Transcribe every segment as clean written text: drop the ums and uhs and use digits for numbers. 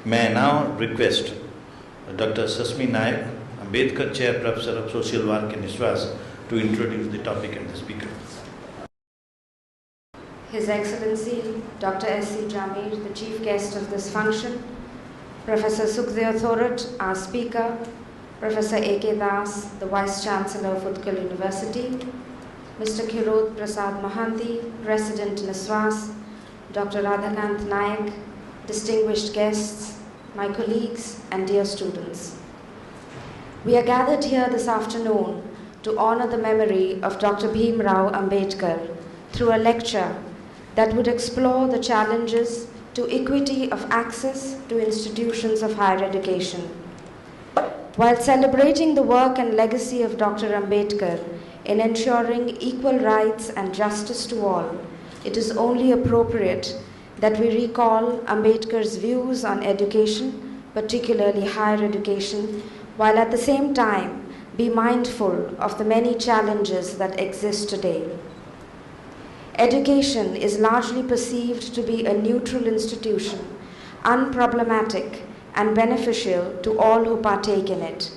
May I now request Dr. Sasmi Nayak, Ambedkar Chair Professor of Social Work in NISWASS, to introduce the topic and the speaker. His Excellency Dr. S.C. Jamir, the chief guest of this function, Professor Sukhadeo Thorat, our speaker, Professor A.K. Das, the Vice Chancellor of Utkal University, Mr. Kirot Prasad Mohanty, President NISWASS, Dr. Radhakant Nayak, distinguished guests, my colleagues and dear students. We are gathered here this afternoon to honor the memory of Dr. Bhim Rao Ambedkar through a lecture that would explore the challenges to equity of access to institutions of higher education. While celebrating the work and legacy of Dr. Ambedkar in ensuring equal rights and justice to all, it is only appropriate that we recall Ambedkar's views on education, particularly higher education, while at the same time be mindful of the many challenges that exist today. Education is largely perceived to be a neutral institution, unproblematic and beneficial to all who partake in it.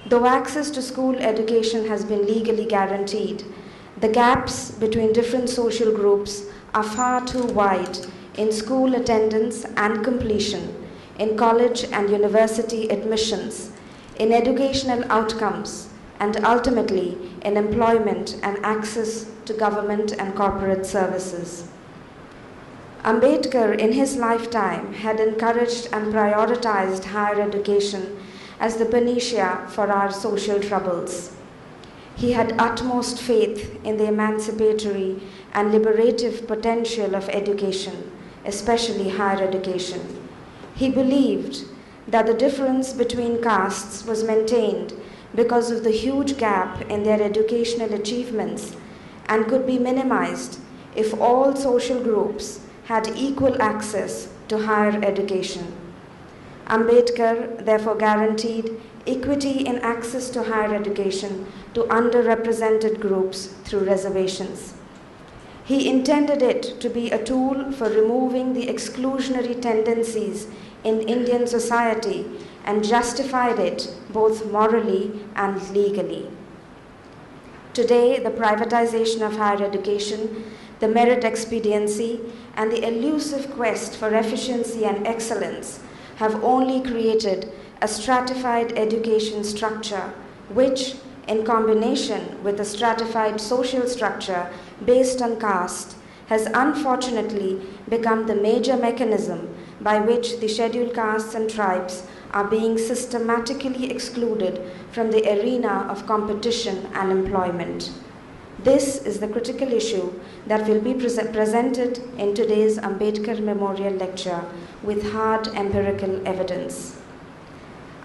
Though access to school education has been legally guaranteed, the gaps between different social groups are far too wide in school attendance and completion, in college and university admissions, in educational outcomes, and ultimately in employment and access to government and corporate services. Ambedkar, in his lifetime, had encouraged and prioritized higher education as the panacea for our social troubles. He had utmost faith in the emancipatory and liberative potential of education, especially higher education. He believed that the difference between castes was maintained because of the huge gap in their educational achievements and could be minimized if all social groups had equal access to higher education. Ambedkar therefore guaranteed equity in access to higher education to underrepresented groups through reservations. He intended it to be a tool for removing the exclusionary tendencies in Indian society and justified it both morally and legally. Today, the privatization of higher education, the merit expediency, and the elusive quest for efficiency and excellence have only created a stratified education structure, which, in combination with a stratified social structure based on caste, has unfortunately become the major mechanism by which the scheduled castes and tribes are being systematically excluded from the arena of competition and employment. This is the critical issue that will be presented in today's Ambedkar Memorial Lecture with hard empirical evidence.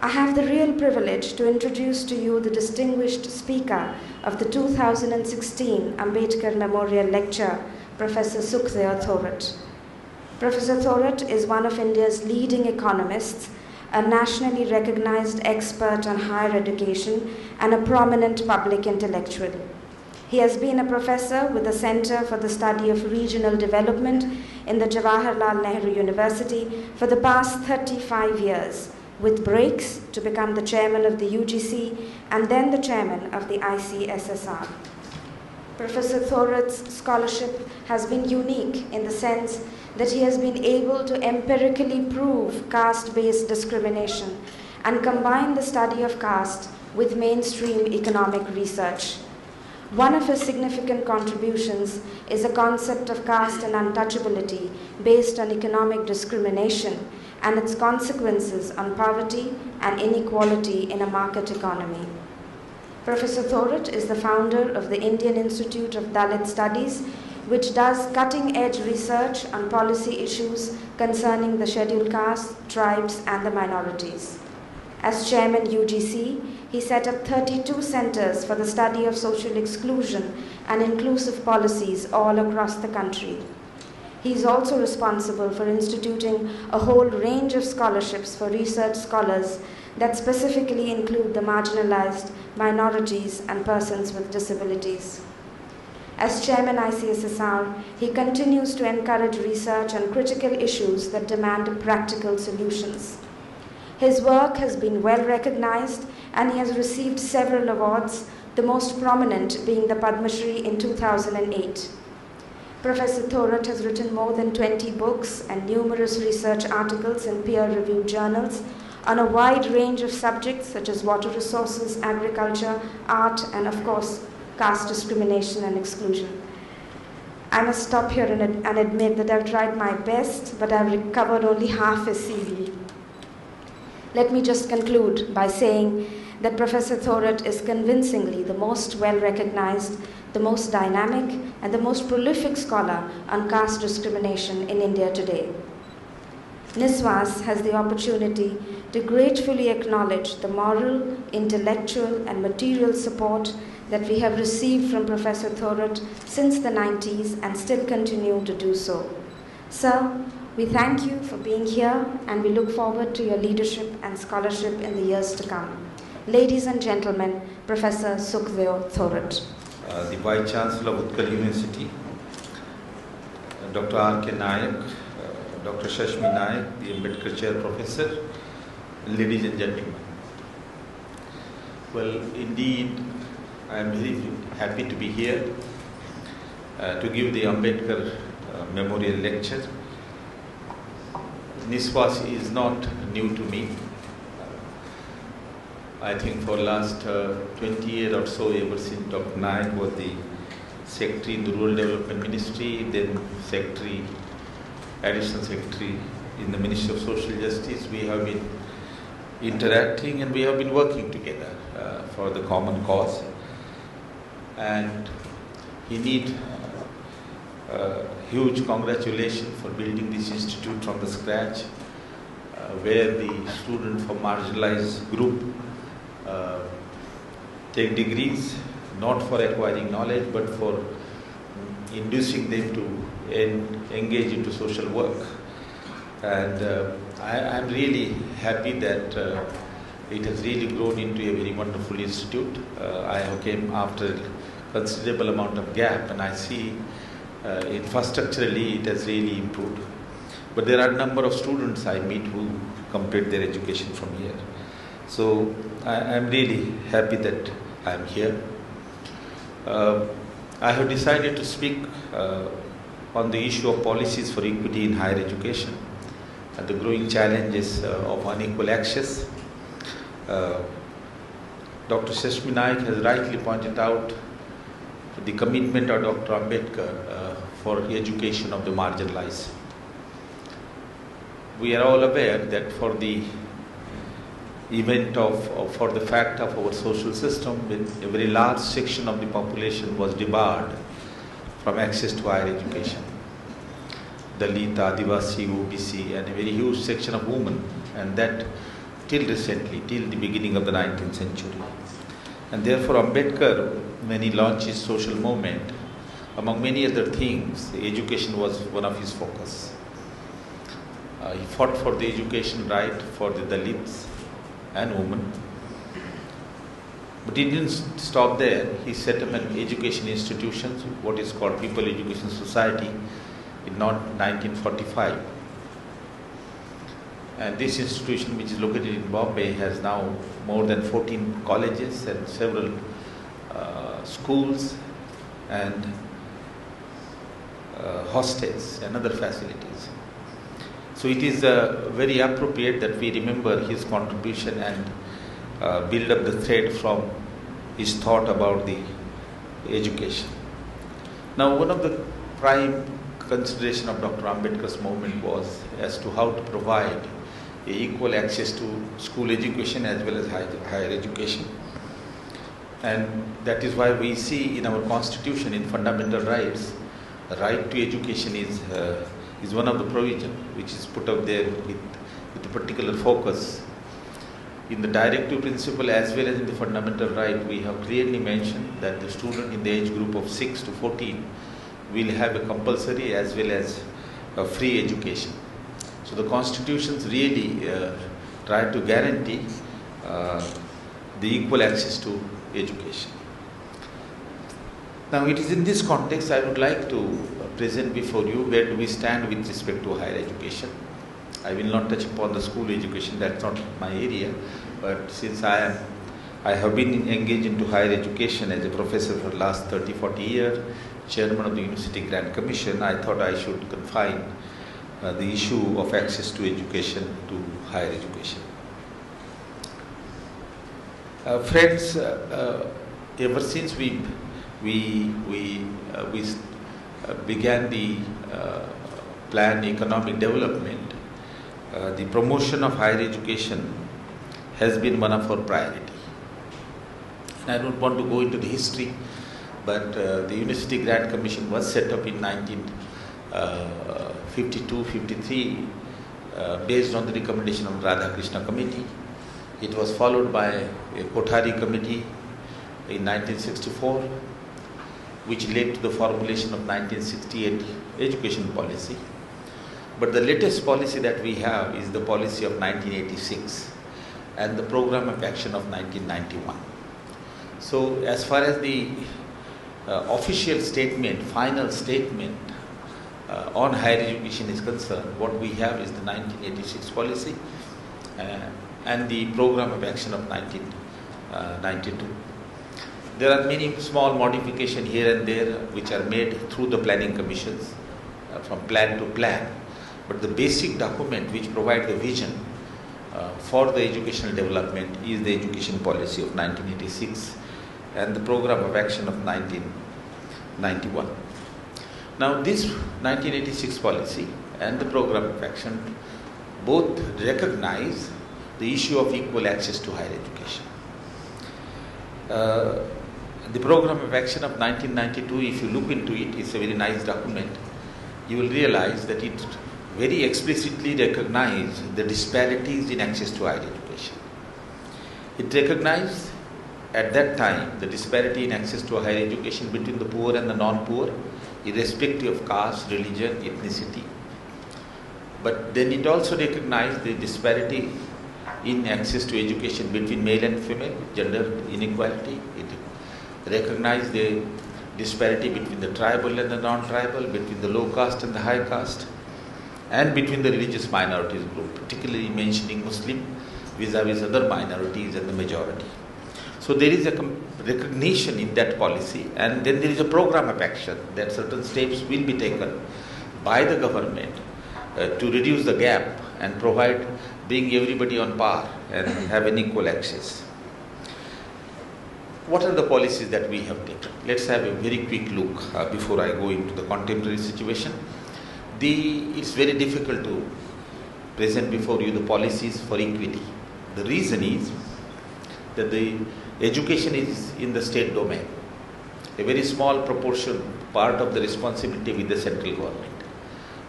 I have the real privilege to introduce to you the distinguished speaker of the 2016 Ambedkar Memorial Lecture, Professor Sukhadeo Thorat. Professor Thorat is one of India's leading economists, a nationally recognized expert on higher education, and a prominent public intellectual. He has been a professor with the Center for the Study of Regional Development in the Jawaharlal Nehru University for the past 35 years, with breaks to become the chairman of the UGC and then the chairman of the ICSSR. Professor Thorat's scholarship has been unique in the sense that he has been able to empirically prove caste-based discrimination and combine the study of caste with mainstream economic research. One of his significant contributions is a concept of caste and untouchability based on economic discrimination and its consequences on poverty and inequality in a market economy. Professor Thorat is the founder of the Indian Institute of Dalit Studies, which does cutting-edge research on policy issues concerning the scheduled castes, tribes, and the minorities. As chairman UGC, he set up 32 centers for the study of social exclusion and inclusive policies all across the country. He is also responsible for instituting a whole range of scholarships for research scholars that specifically include the marginalized, minorities, and persons with disabilities. As Chairman ICSSR, he continues to encourage research on critical issues that demand practical solutions. His work has been well recognized and he has received several awards, the most prominent being the Padma Shri in 2008. Professor Thorat has written more than 20 books and numerous research articles in peer-reviewed journals on a wide range of subjects such as water resources, agriculture, art, and of course, caste discrimination and exclusion. I must stop here and admit that I've tried my best, but I've recovered only half his CV. Let me just conclude by saying that Professor Thorat is convincingly the most well-recognized, the most dynamic, and the most prolific scholar on caste discrimination in India today. NISWASS has the opportunity to gratefully acknowledge the moral, intellectual, and material support that we have received from Professor Thorat since the 90s and still continue to do so. Sir, we thank you for being here and we look forward to your leadership and scholarship in the years to come. Ladies and gentlemen, Professor Sukhadeo Thorat. The Vice Chancellor of Utkal University, Dr. R.K. Nayak, Dr. Shashmi Nayak, the Ambedkar Chair Professor, ladies and gentlemen. Well, indeed, I am very happy to be here to give the Ambedkar Memorial Lecture. NISWASS is not new to me. I think for last 20 years or so, ever since Dr. Nayak was the Secretary in the Rural Development Ministry, then Secretary, Additional Secretary in the Ministry of Social Justice, we have been interacting and we have been working together for the common cause. And he needs huge congratulations for building this institute from the scratch, where the students from marginalized group take degrees, not for acquiring knowledge, but for inducing them to engage into social work. And I'm really happy that it has really grown into a very wonderful institute. I came after a considerable amount of gap, and I see infrastructurally it has really improved. But there are a number of students I meet who complete their education from here. So I'm really happy that I'm here. I have decided to speak on the issue of policies for equity in higher education and the growing challenges of unequal access. Dr. Shashmi Nayak has rightly pointed out the commitment of Dr. Ambedkar for education of the marginalized. We are all aware that for the for the fact of our social system, a very large section of the population was debarred from access to higher education. Dalit, Adivasi, OBC, and a very huge section of women, and that till recently, till the beginning of the 19th century. And therefore Ambedkar, when he launched his social movement, among many other things, education was one of his focus. He fought for the education right for the Dalits and women. But he didn't stop there. He set up an education institution, what is called People Education Society, in 1945. And this institution, which is located in Bombay, has now more than 14 colleges and several schools and hostels and other facilities. So it is very appropriate that we remember his contribution and build up the thread from his thought about the education. Now, one of the prime consideration of Dr. Ambedkar's movement was as to how to provide equal access to school education as well as higher education. And that is why we see in our constitution, in fundamental rights, the right to education is one of the provision which is put up there with a particular focus. In the directive principle as well as in the fundamental right, we have clearly mentioned that the student in the age group of 6 to 14 will have a compulsory as well as a free education. So the constitutions really try to guarantee the equal access to education. Now, it is in this context I would like to present before you where do we stand with respect to higher education. I will not touch upon the school education, that's not my area, but since I have been engaged into higher education as a professor for the last 30-40 years, chairman of the University Grant Commission, I thought I should confine the issue of access to education to higher education. Friends, ever since we began the planned economic development, the promotion of higher education has been one of our priority. And I don't want to go into the history, but the University Grant Commission was set up in 1952-53 based on the recommendation of Radhakrishna Committee. It was followed by a Kothari Committee in 1964, which led to the formulation of 1968 education policy. But the latest policy that we have is the policy of 1986 and the program of action of 1991. So as far as the official statement, final statement on higher education is concerned, what we have is the 1986 policy and the program of action of 1992. There are many small modifications here and there which are made through the planning commissions from plan to plan. But the basic document which provides the vision for the educational development is the education policy of 1986 and the program of action of 1991. Now this 1986 policy and the program of action both recognize the issue of equal access to higher education. The program of action of 1992, if you look into it, it's a very nice document. You will realize that it very explicitly recognizes the disparities in access to higher education. It recognized at that time the disparity in access to higher education between the poor and the non-poor, irrespective of caste, religion, ethnicity. But then it also recognized the disparity in access to education between male and female, gender inequality. It recognized the disparity between the tribal and the non-tribal, between the low caste and the high caste, and between the religious minorities group, particularly mentioning Muslim vis-a-vis other minorities and the majority. So there is a recognition in that policy, and then there is a program of action that certain steps will be taken by the government to reduce the gap and provide, bring everybody on par and have an equal access. What are the policies that we have taken? Let's have a very quick look before I go into the contemporary situation. It's very difficult to present before you the policies for equity. The reason is that the education is in the state domain. A very small proportion, part of the responsibility with the central government,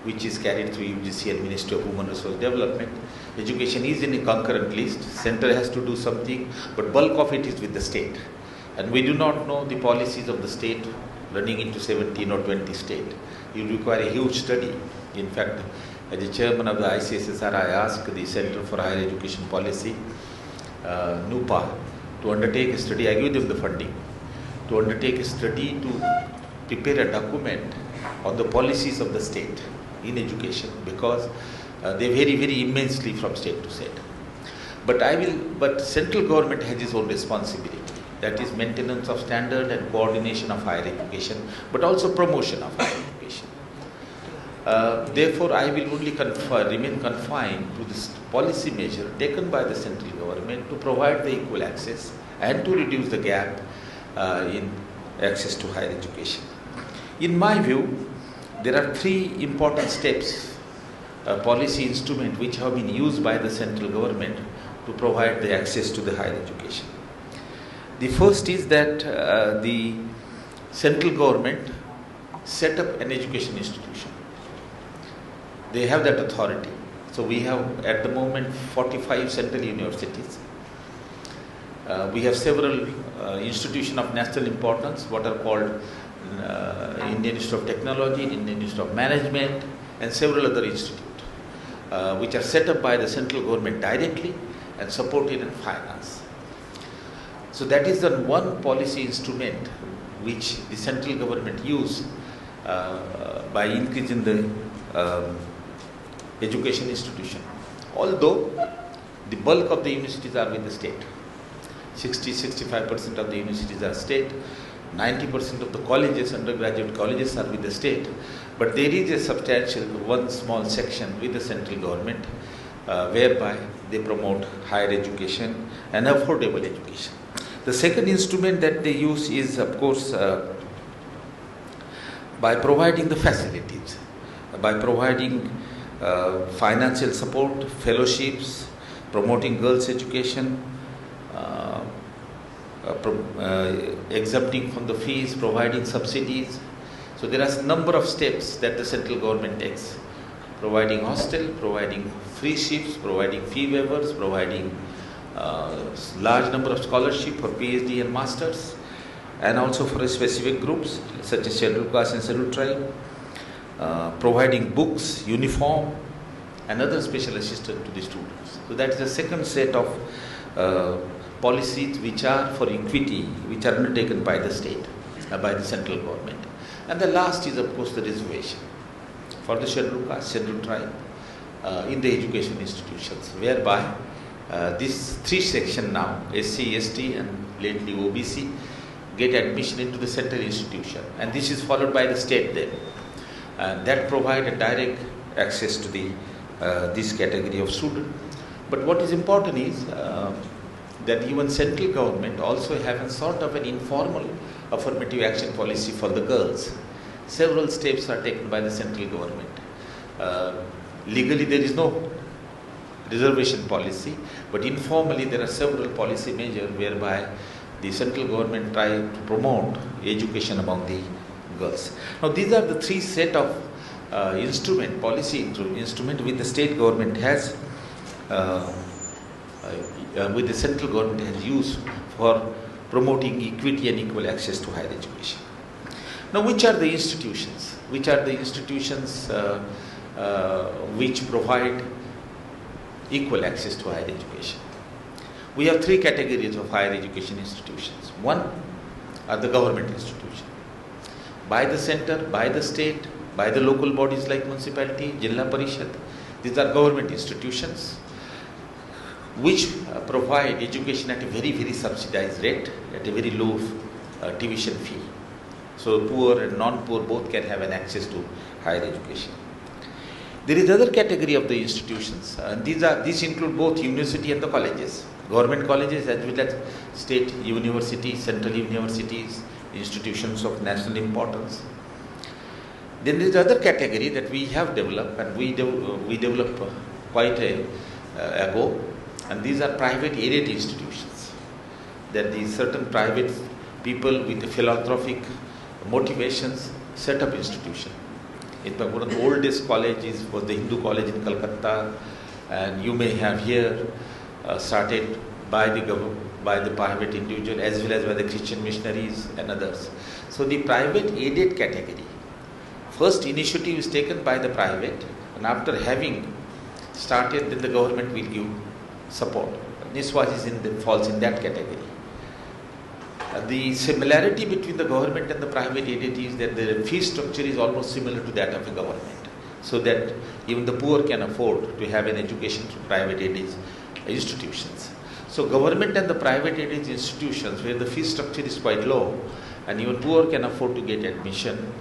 which is carried through UGC and Ministry of Human Resource Development. Education is in a concurrent list. Center has to do something, but bulk of it is with the state. And we do not know the policies of the state running into 17 or 20 states. You require a huge study. In fact, as the chairman of the ICSSR, I asked the Center for Higher Education Policy, NUPA, to undertake a study. I give them the funding to undertake a study to prepare a document on the policies of the state in education, because they vary very immensely from state to state. But central government has its own responsibility. that is maintenance of standard and coordination of higher education, but also promotion of higher education. Therefore, I will only remain confined to this policy measure taken by the central government to provide the equal access and to reduce the gap in access to higher education. In my view, there are three important steps, policy instruments which have been used by the central government to provide the access to the higher education. The first is that the central government set up an education institution. They have that authority. So we have at the moment 45 central universities. We have several institutions of national importance, what are called Indian Institute of Technology, Indian Institute of Management, and several other institutes, which are set up by the central government directly and supported and financed. So that is the one policy instrument which the central government used by increasing the education institution. Although the bulk of the universities are with the state, 60-65% of the universities are state, 90% of the colleges, undergraduate colleges are with the state, but there is a substantial one small section with the central government whereby they promote higher education and affordable education. The second instrument that they use is, of course, by providing the facilities, by providing financial support, fellowships, promoting girls' education, exempting from the fees, providing subsidies. So there are a number of steps that the central government takes, providing hostel, providing free ships, providing fee waivers, providing large number of scholarship for PhD and masters, and also for specific groups such as scheduled caste and scheduled tribe, providing books, uniform, and other special assistance to the students. So that is the second set of policies which are for equity, which are undertaken by the state, by the central government. And the last is, of course, the reservation for the scheduled caste, scheduled tribe in the education institutions, whereby these three sections now, SC, ST, and lately OBC, get admission into the central institution, and this is followed by the state then. That provide a direct access to the this category of student. But what is important is that even central government also have a sort of an informal affirmative action policy for the girls. Several steps are taken by the central government. Legally there is no reservation policy, but informally there are several policy measures whereby the central government try to promote education among the girls. Now these are the three set of policy instrument which the state government has, which the central government has used for promoting equity and equal access to higher education. Now which are the institutions? Which are the institutions which provide equal access to higher education? We have three categories of higher education institutions. One are the government institutions, by the center, by the state, by the local bodies like municipality, Jilla Parishad. These are government institutions which provide education at a very, very subsidized rate, at a very low tuition fee. So poor and non-poor both can have an access to higher education. There is other category of the institutions, and these include both university and the colleges, government colleges as well as state universities, central universities, institutions of national importance. Then there is other category that we have developed, and we developed quite ago, and these are private aided institutions. That these certain private people with philanthropic motivations set up institution. In fact, one of the oldest colleges was the Hindu College in Calcutta, and you may have here started by the private individual as well as by the Christian missionaries and others. So the private aided category, first initiative is taken by the private, and after having started, then the government will give support. NISWASS falls in that category. The similarity between the government and the private aided is that the fee structure is almost similar to that of the government, so that even the poor can afford to have an education through private aided institutions. So government and the private aided institutions where the fee structure is quite low and even poor can afford to get admission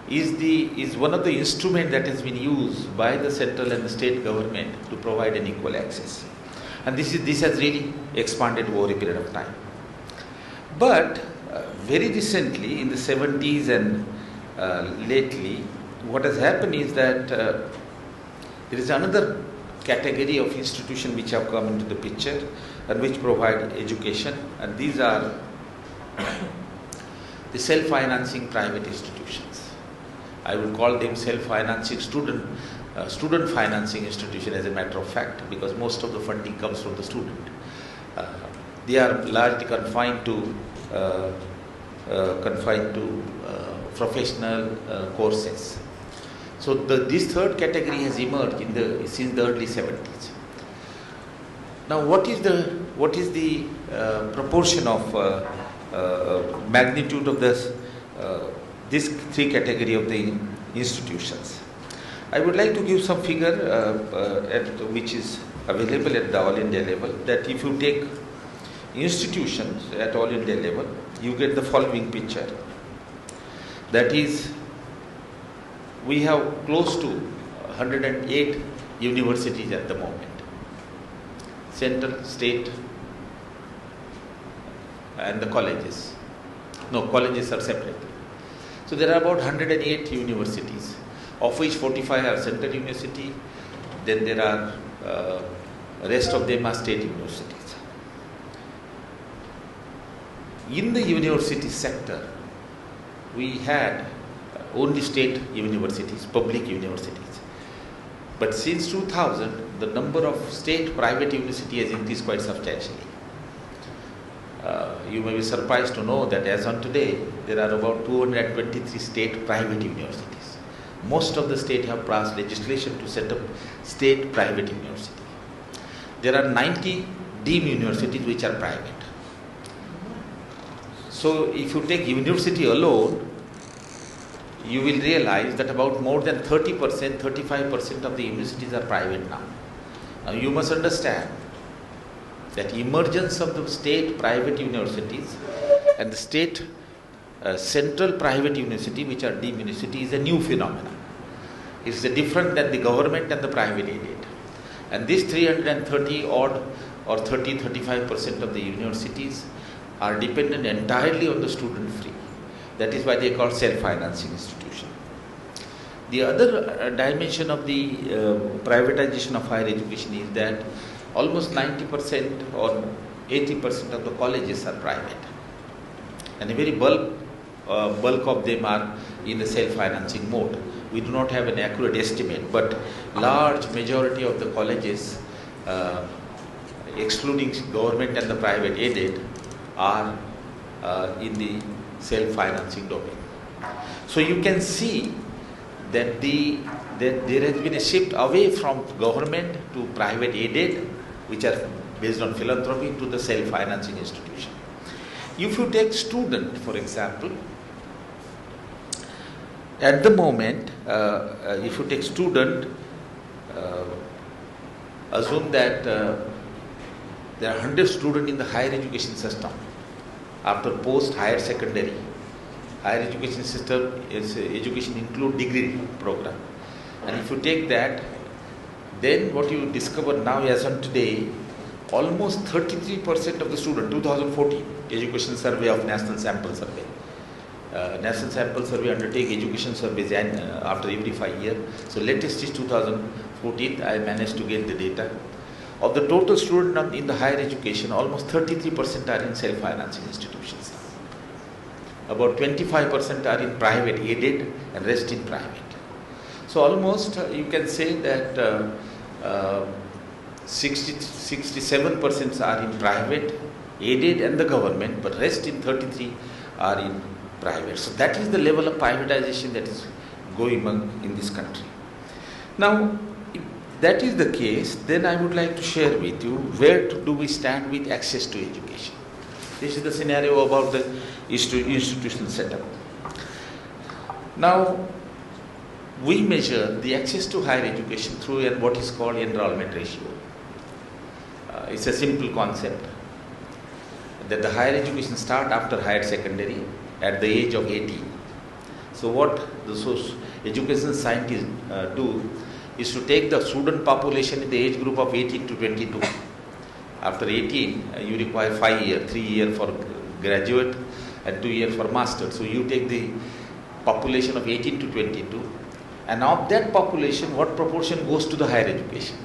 is one of the instruments that has been used by the central and the state government to provide an equal access. And this has really expanded over a period of time. But very recently, in the 70s and lately, what has happened is that there is another category of institutions which have come into the picture and which provide education, and these are the self-financing private institutions. I would call them self-financing student financing institution as a matter of fact, because most of the funding comes from the student. They are largely confined to professional courses. So this third category has emerged since the early 70s. Now, what is the proportion of magnitude of this three category of the institutions? I would like to give some figure which is available at the All India level, that if you take institutions at All India level, you get the following picture. That is, we have close to 108 universities at the moment. Central, state, and the colleges. No, colleges are separate. So there are about 108 universities, of which 45 are central university. Then there are rest of them are state universities. In the university sector, we had only state universities, public universities. But since 2000, the number of state private universities has increased quite substantially. You may be surprised to know that as on today, there are about 223 state private universities. Most of the states have passed legislation to set up state private university. There are 90 deemed universities which are private. So if you take university alone, you will realize that about more than 30%, 35% of the universities are private now. Now you must understand that emergence of the state private universities and the state central private university, which are deemed university, is a new phenomenon. It's different than the government and the private aided. And these 330 odd or 30-35% of the universities are dependent entirely on the student fee. That is why they are called self-financing institution. The other dimension of the privatization of higher education is that almost 90% or 80% of the colleges are private, and a very bulk of them are in the self-financing mode. We do not have an accurate estimate, but large majority of the colleges, excluding government and the private aided, are in the self-financing domain. So you can see that there has been a shift away from government to private aided, which are based on philanthropy, to the self-financing institution. If you take student, for example, at the moment, if you take student, assume that there are 100 students in the higher education system. After post higher secondary, higher education system is education include degree program. And if you take that, then what you discover now as on today, almost 33% of the students, 2014 education survey of National Sample Survey. National Sample Survey undertake education surveys after every 5 years. So latest is 2014, I managed to get the data. Of the total students in the higher education, almost 33% are in self-financing institutions. About 25% are in private aided and rest in private. So almost you can say that 67% are in private, aided and the government, but rest in 33 are in private. So that is the level of privatization that is going on in this country. Now, if that is the case, then I would like to share with you where do we stand with access to education. This is the scenario about the institutional setup. Now, we measure the access to higher education through what is called enrollment ratio. it's a simple concept that the higher education start after higher secondary at the age of 18. So what the education scientists do is to take the student population in the age group of 18 to 22. After 18, you require 5 years, 3 years for graduate and 2 years for master. So you take the population of 18 to 22, and of that population, what proportion goes to the higher education,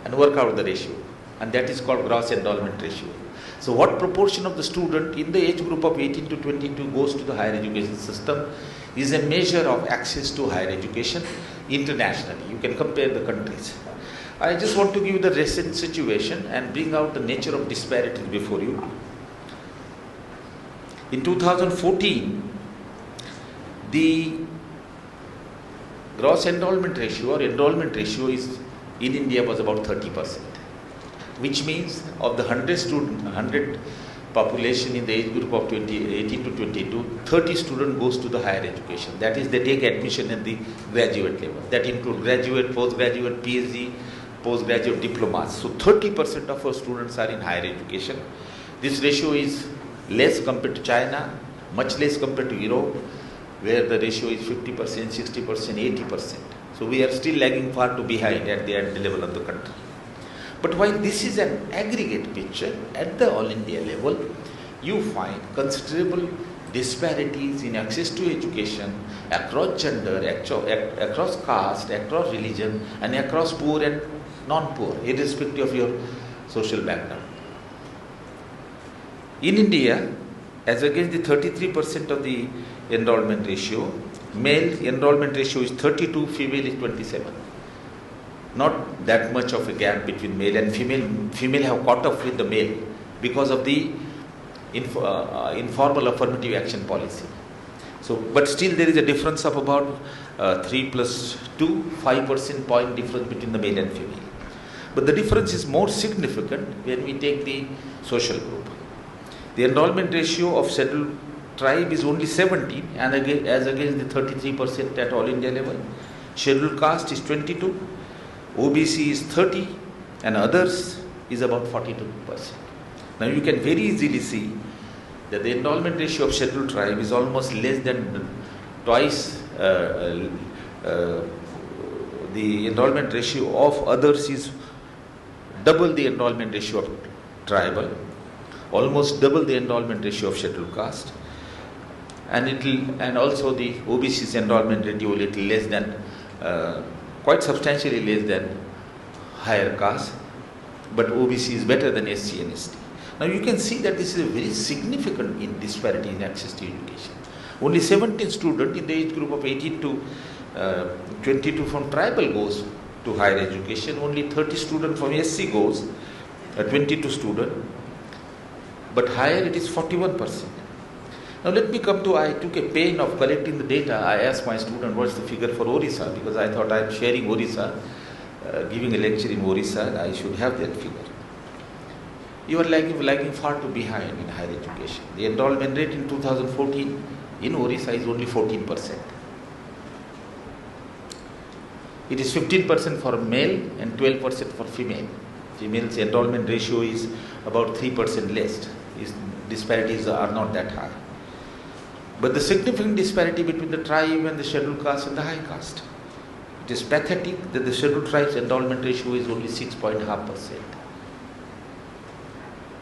and work out the ratio, and that is called gross endowment ratio. So what proportion of the student in the age group of 18 to 22 goes to the higher education system is a measure of access to higher education internationally. You can compare the countries. I just want to give you the recent situation and bring out the nature of disparities before you. In 2014, the gross endowment ratio or enrollment ratio is in India was about 30%, which means of the 100 population in the age group of 18 to 22, 30 student goes to the higher education. That is, they take admission at the graduate level. That includes graduate, postgraduate, PhD, postgraduate diplomas. So 30% of our students are in higher education. This ratio is less compared to China, much less compared to Europe, where the ratio is 50%, 60%, 80%. So we are still lagging far too behind at the level of the country. But while this is an aggregate picture, at the all India level, you find considerable disparities in access to education across gender, across caste, across religion, and across poor and non-poor, irrespective of your social background. In India, as against the 33% of the enrollment ratio, male enrollment ratio is 32, female is 27. Not that much of a gap between male and female. Female have caught up with the male because of the informal affirmative action policy. So, but still there is a difference of about 3 plus 2, 5% point difference between the male and female. But the difference is more significant when we take the social group. The enrollment ratio of scheduled tribe is only 17, and as against the 33% at all India level. Scheduled caste is 22, OBC is 30, and others is about 42%. Now you can very easily see that the enrollment ratio of scheduled tribe is almost less than twice the enrollment ratio of others is double the enrollment ratio of tribal, almost double the enrollment ratio of scheduled caste, and also the OBC's enrollment ratio a little less than, quite substantially less than higher caste, but OBC is better than SC and ST. Now you can see that this is a very significant disparity in access to education. Only 17 students in the age group of 18 to 22 from tribal goes to higher education, only 30 students from SC goes, 22 students, but higher it is 41%. Now let me come to, I took a pain of collecting the data. I asked my student what's the figure for Odisha, because I thought I am sharing Odisha, giving a lecture in Odisha, I should have that figure. You are lagging far too behind in higher education. The enrollment rate in 2014 in Odisha is only 14%. It is 15% for male and 12% for female. Female's enrollment ratio is about 3% less. Disparities are not that high. But the significant disparity between the tribe and the scheduled caste and the high caste. It is pathetic that the scheduled tribe's enrollment ratio is only 6.5%.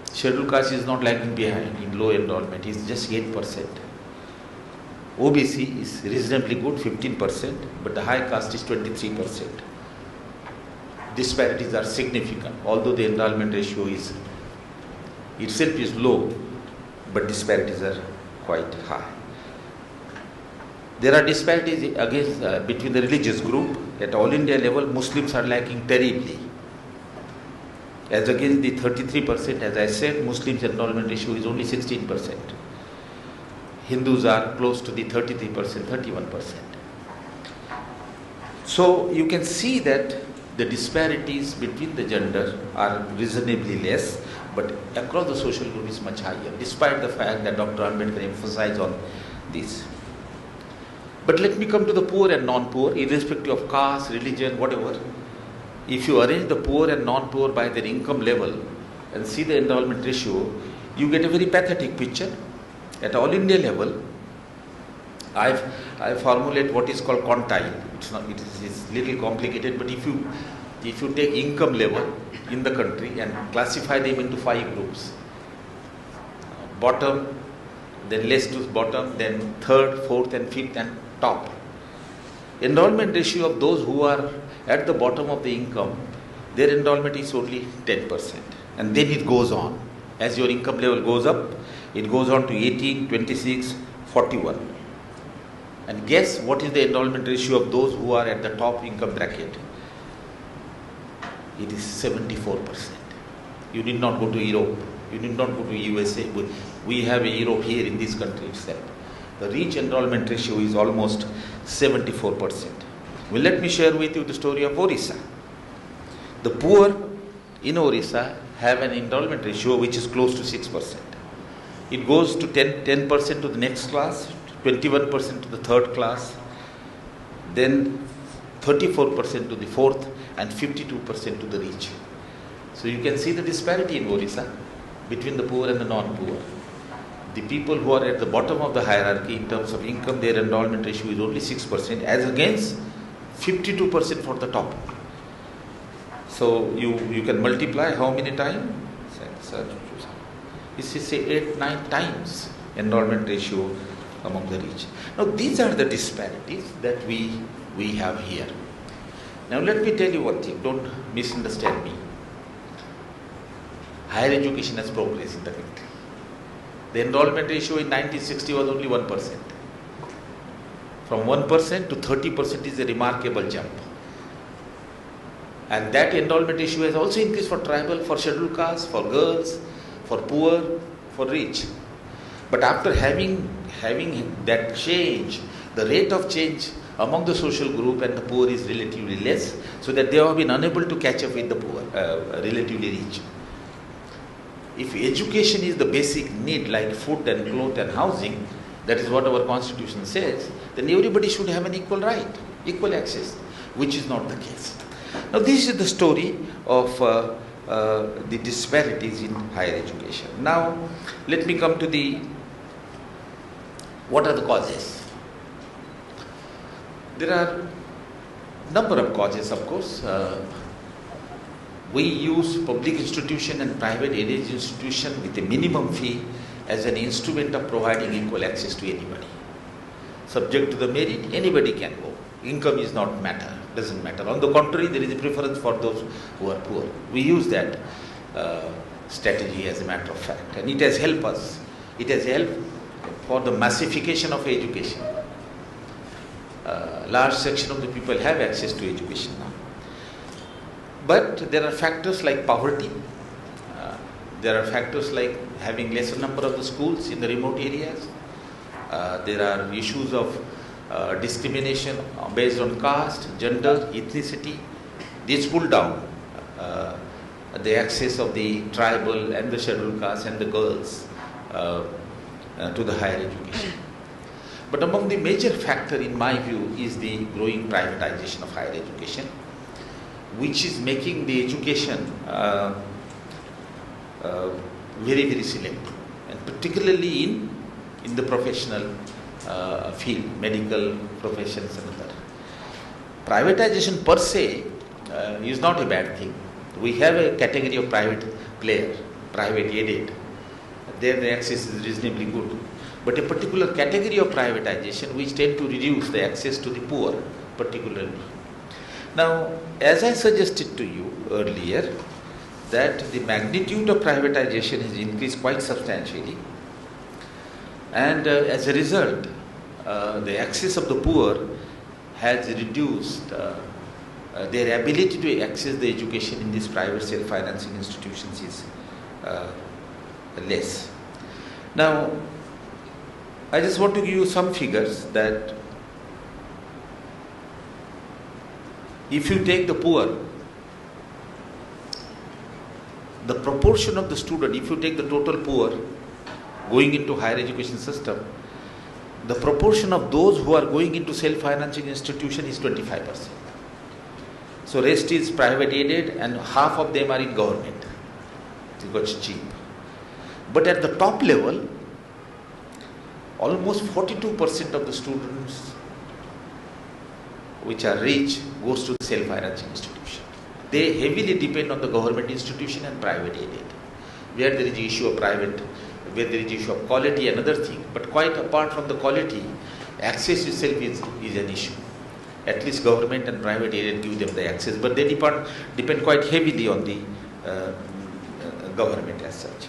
Scheduled caste is not lagging behind in low enrollment, it is just 8%. OBC is reasonably good, 15%, but the high caste is 23%. Disparities are significant, although the enrollment ratio is itself is low, but disparities are quite high. There are disparities against, between the religious group. At all India level, Muslims are lacking terribly. As against the 33%, as I said, Muslims enrollment ratio is only 16%. Hindus are close to the 33%, 31%. So you can see that the disparities between the gender are reasonably less, but across the social group is much higher, despite the fact that Dr. Ambedkar emphasized on this. But let me come to the poor and non-poor, irrespective of caste, religion, whatever. If you arrange the poor and non-poor by their income level, and see the enrollment ratio, you get a very pathetic picture. At all India level, I formulate what is called quantile. It's little complicated, but if you take income level in the country and classify them into 5 groups, bottom, then less to bottom, then third, fourth and fifth and top. Enrollment ratio of those who are at the bottom of the income, their enrollment is only 10%. And then it goes on. As your income level goes up, it goes on to 18, 26, 41. And guess what is the enrollment ratio of those who are at the top income bracket? It is 74%. You did not go to Europe. You did not go to USA. We have a Europe here in this country itself. The rich enrollment ratio is almost 74%. Well, let me share with you the story of Odisha. The poor in Odisha have an enrollment ratio which is close to 6%. It goes to 10% to the next class, 21% to the third class, then 34% to the fourth, and 52% to the rich. So you can see the disparity in Odisha between the poor and the non-poor. The people who are at the bottom of the hierarchy in terms of income, their enrollment ratio is only 6%, as against 52% for the top. So you can multiply how many times? This is say 8-9 times enrollment ratio among the rich. Now these are the disparities that we have here. Now let me tell you one thing, don't misunderstand me. Higher education has progressed in the country. The enrollment ratio in 1960 was only 1%. From 1% to 30% is a remarkable jump. And that enrollment ratio has also increased for tribal, for scheduled castes, for girls, for poor, for rich. But after having that change, the rate of change among the social group and the poor is relatively less, so that they have been unable to catch up with the poor, relatively rich. If education is the basic need like food and clothes and housing, that is what our constitution says, then everybody should have an equal right, equal access, which is not the case. Now this is the story of the disparities in higher education. Now let me come to what are the causes? There are number of causes, of course. We use public institution and private aided institution with a minimum fee as an instrument of providing equal access to anybody. Subject to the merit, anybody can go. Income is not matter, doesn't matter. On the contrary, there is a preference for those who are poor. We use that strategy as a matter of fact, and it has helped us. It has helped for the massification of education. Large section of the people have access to education now. But there are factors like poverty. There are factors like having lesser number of the schools in the remote areas. There are issues of discrimination based on caste, gender, ethnicity. These pull down the access of the tribal and the scheduled caste and the girls to the higher education. But among the major factor in my view is the growing privatization of higher education, which is making the education very, very selective, and particularly in the professional field, medical professions and other. Privatization per se is not a bad thing. We have a category of private player, private aided. There the access is reasonably good. But a particular category of privatization which tend to reduce the access to the poor particularly. Now, as I suggested to you earlier, that the magnitude of privatization has increased quite substantially, and as a result, the access of the poor has reduced. Their ability to access the education in these private self-financing institutions is less. Now, I just want to give you some figures that if you take the poor, the proportion of the student, if you take the total poor going into higher education system, the proportion of those who are going into self-financing institution is 25%. So rest is private aided and half of them are in government. because cheap. But at the top level, almost 42% of the students which are rich goes to the self-financing institution. They heavily depend on the government institution and private aided. Where there is the issue of private, where there is the issue of quality, another thing. But quite apart from the quality, access itself is an issue. At least government and private aided give them the access, but they depend quite heavily on the government as such.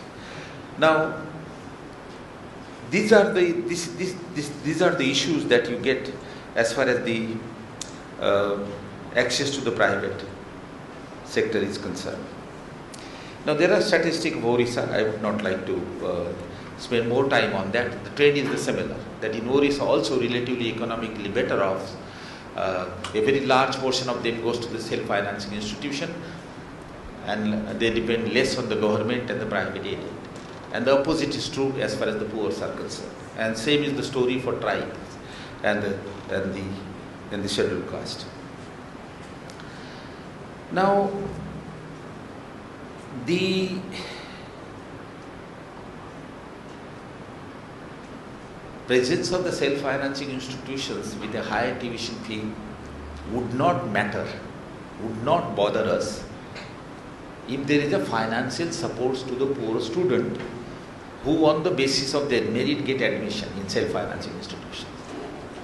Now, these are the issues that you get as far as the access to the private sector is concerned. Now, there are statistics of Odisha. I would not like to spend more time on that. The trend is the similar, that in Odisha also relatively economically better off. A very large portion of them goes to the self-financing institution, and they depend less on the government and the private aid. And the opposite is true as far as the poor are concerned. And same is the story for tribes and the scheduled caste. Now, the presence of the self-financing institutions with a higher tuition fee would not matter, would not bother us if there is a financial support to the poor student who on the basis of their merit get admission in self-financing institutions.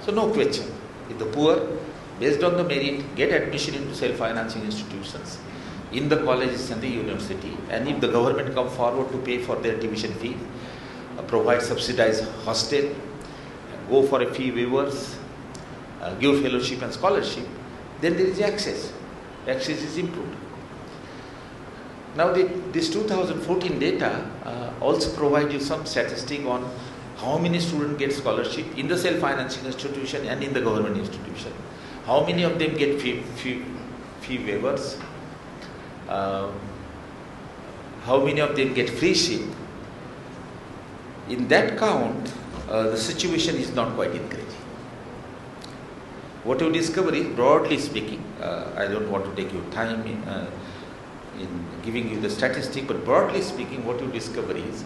So no question, if the poor based on the merit get admission into self-financing institutions in the colleges and the university, and if the government come forward to pay for their tuition fee, provide subsidized hostel, go for a fee waivers, give fellowship and scholarship, then there is access. Access is improved. Now this 2014 data also provide you some statistic on how many students get scholarship in the self-financing institution and in the government institution. How many of them get fee waivers? How many of them get free ship? In that count, the situation is not quite encouraging. What you discover is, broadly speaking, I don't want to take your time in giving you the statistic, but broadly speaking, what you discover is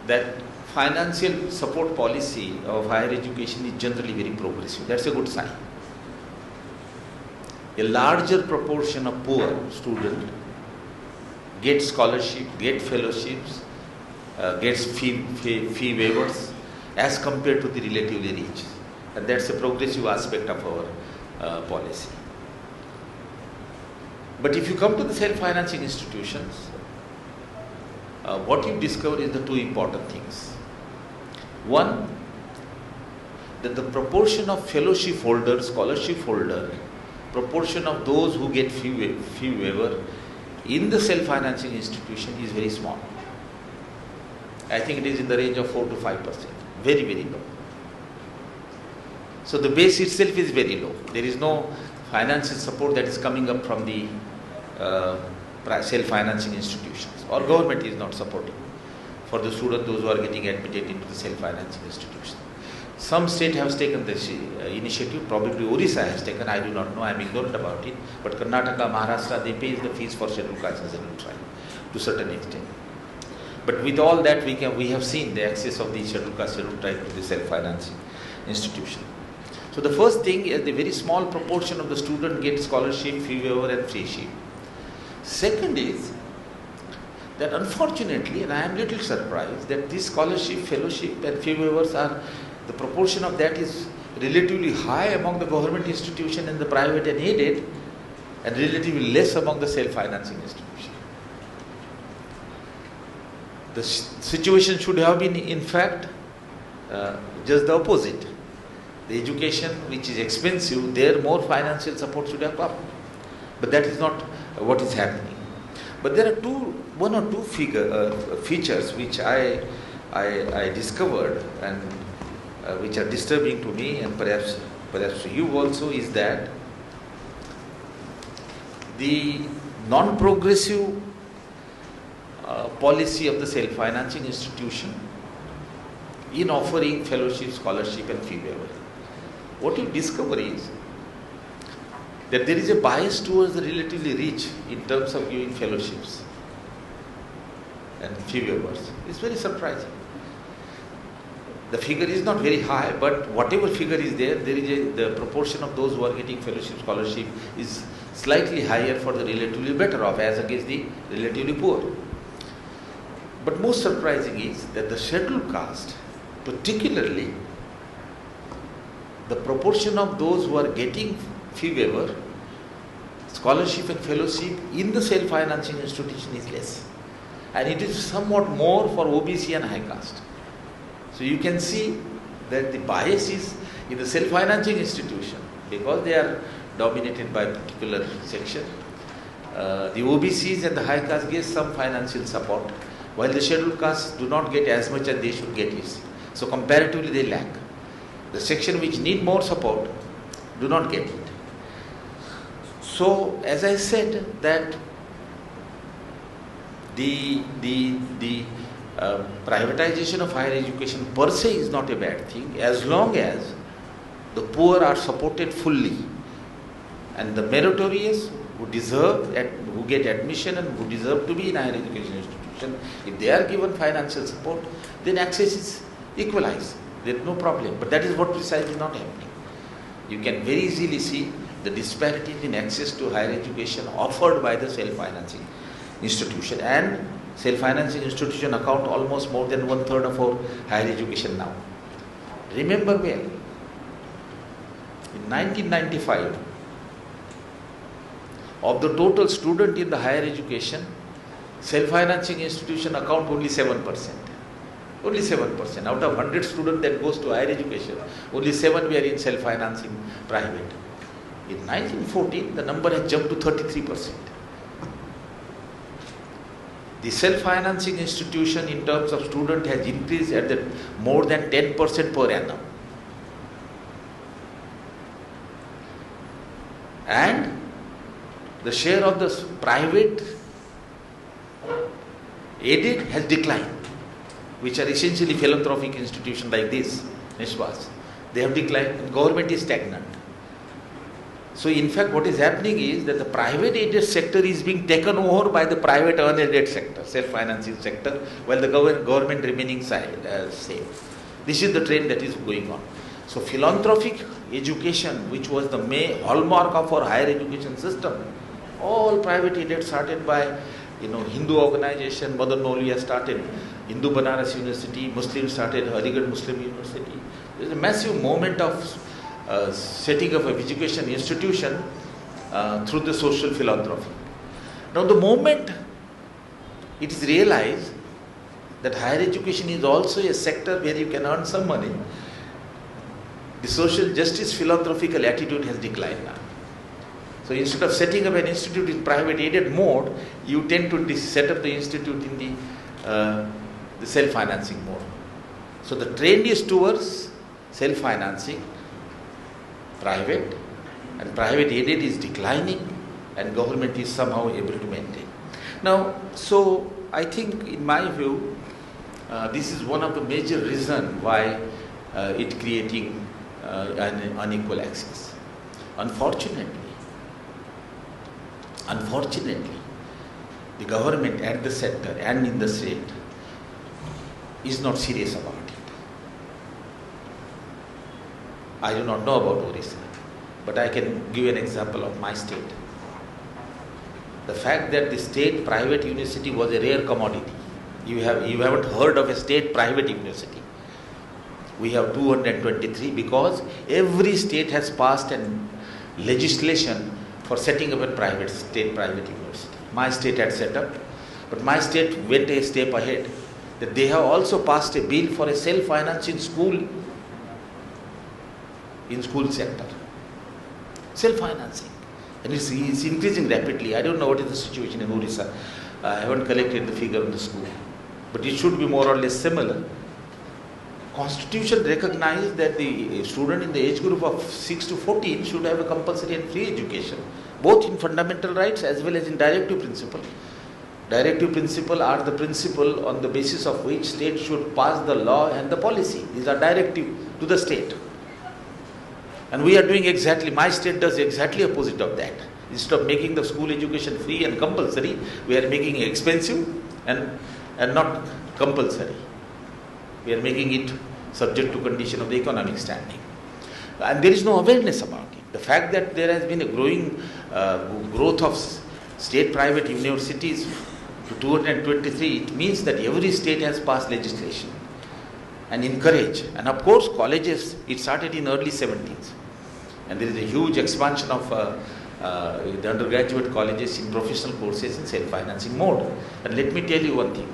that financial support policy of higher education is generally very progressive. That's a good sign. A larger proportion of poor students get scholarship, get fellowships, gets fee waivers as compared to the relatively rich. And that's a progressive aspect of our policy. But if you come to the self-financing institutions, what you discover is the two important things. One, that the proportion of fellowship holders, scholarship holder, proportion of those who get fee waiver in the self-financing institution is very small. I think it is in the range of 4 to 5%, very, very low. So the base itself is very low. There is no financial support that is coming up from the self-financing institutions, or government is not supporting for the students, those who are getting admitted into the self-financing institutions. Some state has taken this initiative, probably Odisha has taken, I do not know, I am ignorant about it, but Karnataka, Maharashtra, they pay the fees for scheduled caste and scheduled tribe to a certain extent. But with all that, we have seen the access of the scheduled caste, scheduled tribe to the self-financing institution. So the first thing is the very small proportion of the student get scholarship, fee waiver and free ship. Second is that unfortunately, and I am little surprised, that this scholarship, fellowship and fee waivers are, the proportion of that is relatively high among the government institution and the private and aided, and relatively less among the self-financing institution. The situation should have been, in fact, just the opposite. The education which is expensive, there more financial support should have come. But that is not what is happening. But there are one or two features which I discovered and which are disturbing to me and perhaps to you also, is that the non-progressive policy of the self-financing institution in offering fellowship, scholarship and fee waiver. What you discover is that there is a bias towards the relatively rich in terms of giving fellowships. and fee waivers. It's very surprising. The figure is not very high, but whatever figure is there, the proportion of those who are getting fellowship scholarship is slightly higher for the relatively better off as against the relatively poor. But most surprising is that the scheduled caste, particularly the proportion of those who are getting fee waiver, scholarship and fellowship in the self-financing institution is less. And it is somewhat more for OBC and high caste. So you can see that the bias is in the self-financing institution because they are dominated by a particular section. The OBCs and the high caste get some financial support, while the scheduled castes do not get as much as they should get. So comparatively they lack. The section which need more support do not get it. So as I said that the privatization of higher education per se is not a bad thing as long as the poor are supported fully and the meritorious who deserve, who get admission and who deserve to be in higher education institution, if they are given financial support, then access is equalized. There is no problem. But that is what precisely is not happening. You can very easily see the disparity in access to higher education offered by the self-financing institution, and self-financing institution account almost more than 1/3 of our higher education now. Remember well, in 1995, of the total student in the higher education, self-financing institution account only 7%. Only 7%. Out of 100 students that goes to higher education, only 7 were in self-financing private. In 1914, the number has jumped to 33%. The self-financing institution in terms of student has increased at more than 10% per annum. And the share of the private aided has declined, which are essentially philanthropic institutions like this, NISWASS. They have declined and government is stagnant. So in fact what is happening is that the private aided sector is being taken over by the private unaided sector, self-financing sector, while the government remaining same. This is the trend that is going on. So philanthropic education, which was the main hallmark of our higher education system, all private aided started by Hindu organization, Mother Noliya started Hindu Banaras University, Muslim started Aligarh Muslim University. There is a massive movement of setting up of education institution through the social philanthropy. Now the moment it is realized that higher education is also a sector where you can earn some money, the social justice philanthropical attitude has declined now. So instead of setting up an institute in private aided mode, you tend to set up the institute in the self-financing mode. So the trend is towards self-financing, private, and private aided is declining and government is somehow able to maintain. Now, so I think in my view, this is one of the major reasons why it creating an unequal access. Unfortunately, the government at the center and in the state is not serious about it. I do not know about Odisha, but I can give an example of my state. The fact that the state private university was a rare commodity. You haven't heard of a state private university. We have 223 because every state has passed an legislation for setting up a state private university. My state had set up, but my state went a step ahead. That they have also passed a bill for a self-financing school in school sector. Self-financing. And it's increasing rapidly. I don't know what is the situation in Odisha. I haven't collected the figure of the school. But it should be more or less similar. Constitution recognizes that the student in the age group of 6 to 14 should have a compulsory and free education, both in fundamental rights as well as in directive principle. Directive principle are the principle on the basis of which state should pass the law and the policy. These are directive to the state. And we are doing my state does exactly opposite of that. Instead of making the school education free and compulsory, we are making it expensive and and not compulsory. We are making it subject to condition of the economic standing. And there is no awareness about it. The fact that there has been a growing growth of state private universities to 223, it means that every state has passed legislation and encourage. And of course, colleges, it started in early 70s. And there is a huge expansion of the undergraduate colleges in professional courses in self-financing mode. And let me tell you one thing.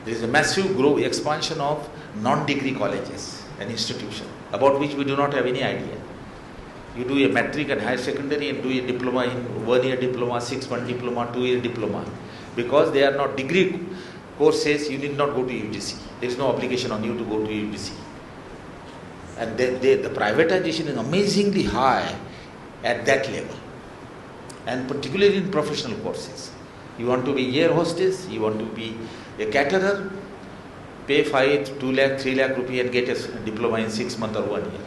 There is a massive expansion of non-degree colleges and institutions, about which we do not have any idea. You do a matric and higher secondary and do a diploma in 1-year diploma, 6-month diploma, 2-year diploma. Because they are not degree courses, you need not go to UGC. There is no obligation on you to go to UGC. And the privatization is amazingly high at that level. And particularly in professional courses. You want to be air hostess, you want to be a caterer, pay 5, 2 lakh, 3 lakh rupee and get a diploma in 6 months or 1 year.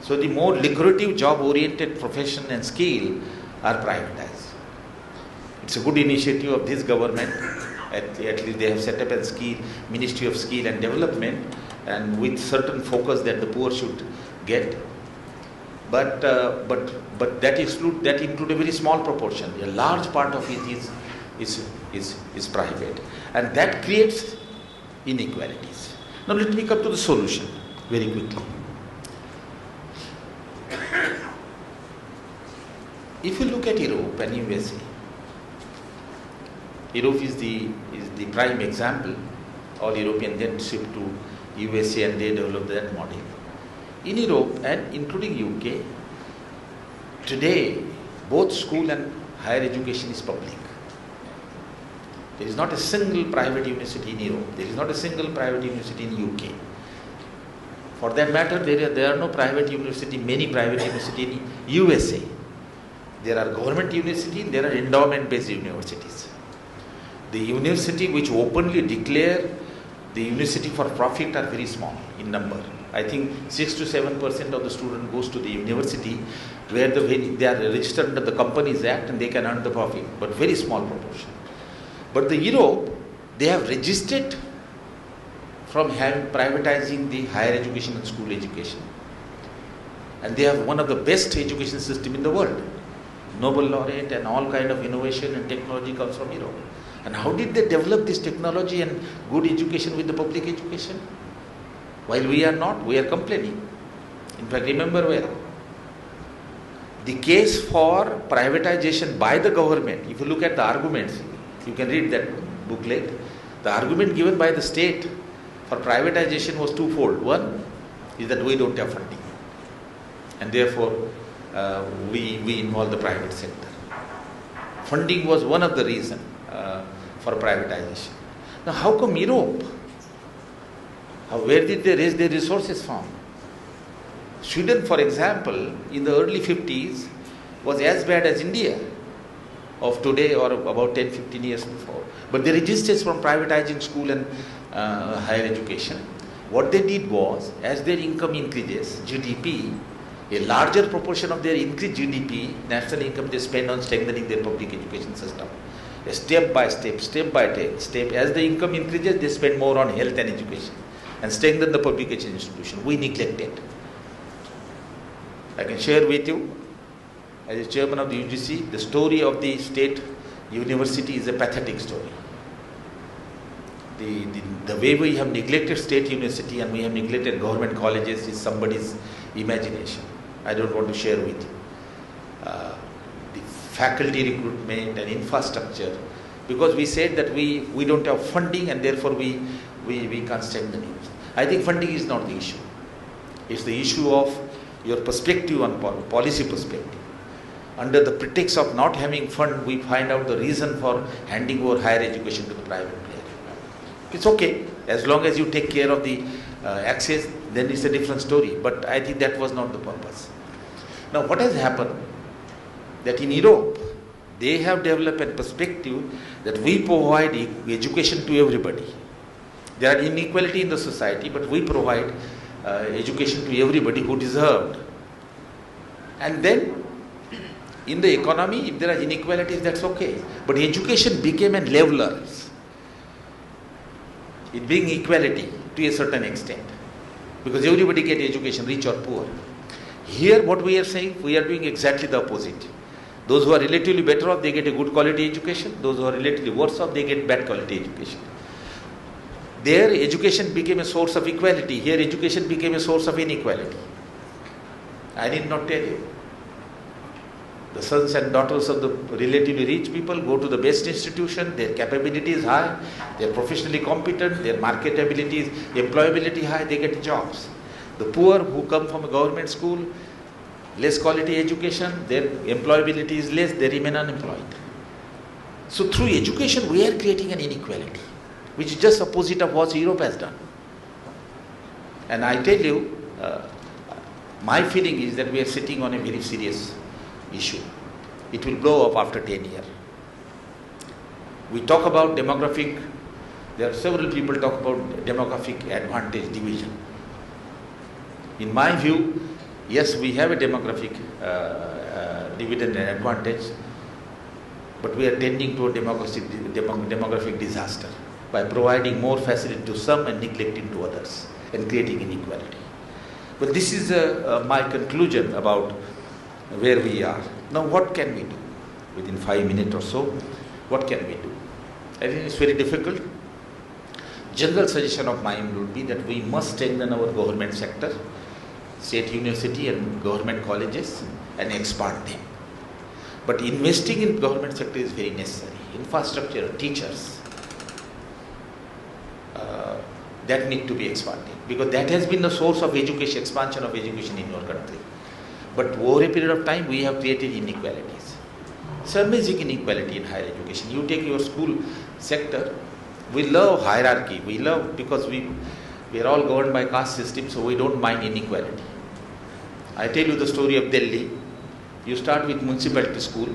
So the more lucrative job-oriented profession and skill are privatized. It's a good initiative of this government. At least they have set up a Ministry of Skill and Development, and with certain focus that the poor should get. But that include a very small proportion. A large part of it is private, and that creates inequalities. Now let me come to the solution very quickly. If you look at Europe and USA, Europe is the prime example. All Europeans then shipped to USA and they developed that model. In Europe and including UK, today both school and higher education is public. There is not a single private university in Europe. There is not a single private university in UK. For that matter, there are no private university, many private universities in USA. There are government universities, there are endowment-based universities. The university which openly declare the university for profit are very small in number. I think 6 to 7% of the student goes to the university where they are registered under the Companies Act and they can earn the profit, but very small proportion. But the Europe, they have registered from privatizing the higher education and school education. And they have one of the best education system in the world. Nobel laureate and all kind of innovation and technology comes from Europe. And how did they develop this technology and good education with the public education? While we are not, we are complaining. In fact, remember well, the case for privatization by the government, if you look at the arguments, you can read that booklet. The argument given by the state for privatization was twofold. One is that we don't have funding, and therefore we involve the private sector. Funding was one of the reasons for privatization. Now, how come Europe? Where did they raise their resources from? Sweden, for example, in the early 50s was as bad as India of today or about 10-15 years before. But they resisted from privatizing school and higher education. What they did was, as their income increases, GDP, a larger proportion of their increased GDP, national income, they spend on strengthening their public education system. Step by step, as the income increases, they spend more on health and education and strengthen the public education institution. We neglect it. I can share with you, as a chairman of the UGC, the story of the state university is a pathetic story. The way we have neglected state university and we have neglected government colleges is somebody's imagination. I don't want to share with you. The faculty recruitment and infrastructure, because we said that we don't have funding and therefore we can't strengthen the university. I think funding is not the issue. It's the issue of your perspective on policy perspective. Under the pretext of not having fund, we find out the reason for handing over higher education to the private player. It's okay, as long as you take care of the access, then it's a different story. But I think that was not the purpose. Now, what has happened? That in Europe, they have developed a perspective that we provide education to everybody. There are inequality in the society, but we provide education to everybody who deserved. And then In the economy, if there are inequalities, that's okay. But education became a leveler. It brings equality to a certain extent. Because everybody gets education, rich or poor. Here what we are saying, we are doing exactly the opposite. Those who are relatively better off, they get a good quality education. Those who are relatively worse off, they get bad quality education. There education became a source of equality. Here education became a source of inequality. I need not tell you. The sons and daughters of the relatively rich people go to the best institution, their capability is high, they are professionally competent, their marketability is, employability high, they get jobs. The poor who come from a government school, less quality education, their employability is less, they remain unemployed. So through education we are creating an inequality, which is just opposite of what Europe has done. And I tell you, my feeling is that we are sitting on a very serious issue. It will blow up after 10 years. We talk about demographic, there are several people talk about demographic advantage division. In my view, yes, we have a demographic dividend advantage, but we are tending to a demographic disaster by providing more facility to some and neglecting to others and creating inequality. But this is my conclusion about where we are. Now what can we do? Within 5 minutes or so, what can we do? I think it's very difficult. General suggestion of mine would be that we must strengthen our government sector, state university and government colleges, and expand them. But investing in government sector is very necessary. Infrastructure, teachers, that need to be expanded, because that has been the source of education, expansion of education in your country. But over a period of time, we have created inequalities. It's amazing inequality in higher education. You take your school sector, we love hierarchy. We love, because we are all governed by caste system, so we don't mind inequality. I tell you the story of Delhi. You start with municipality school.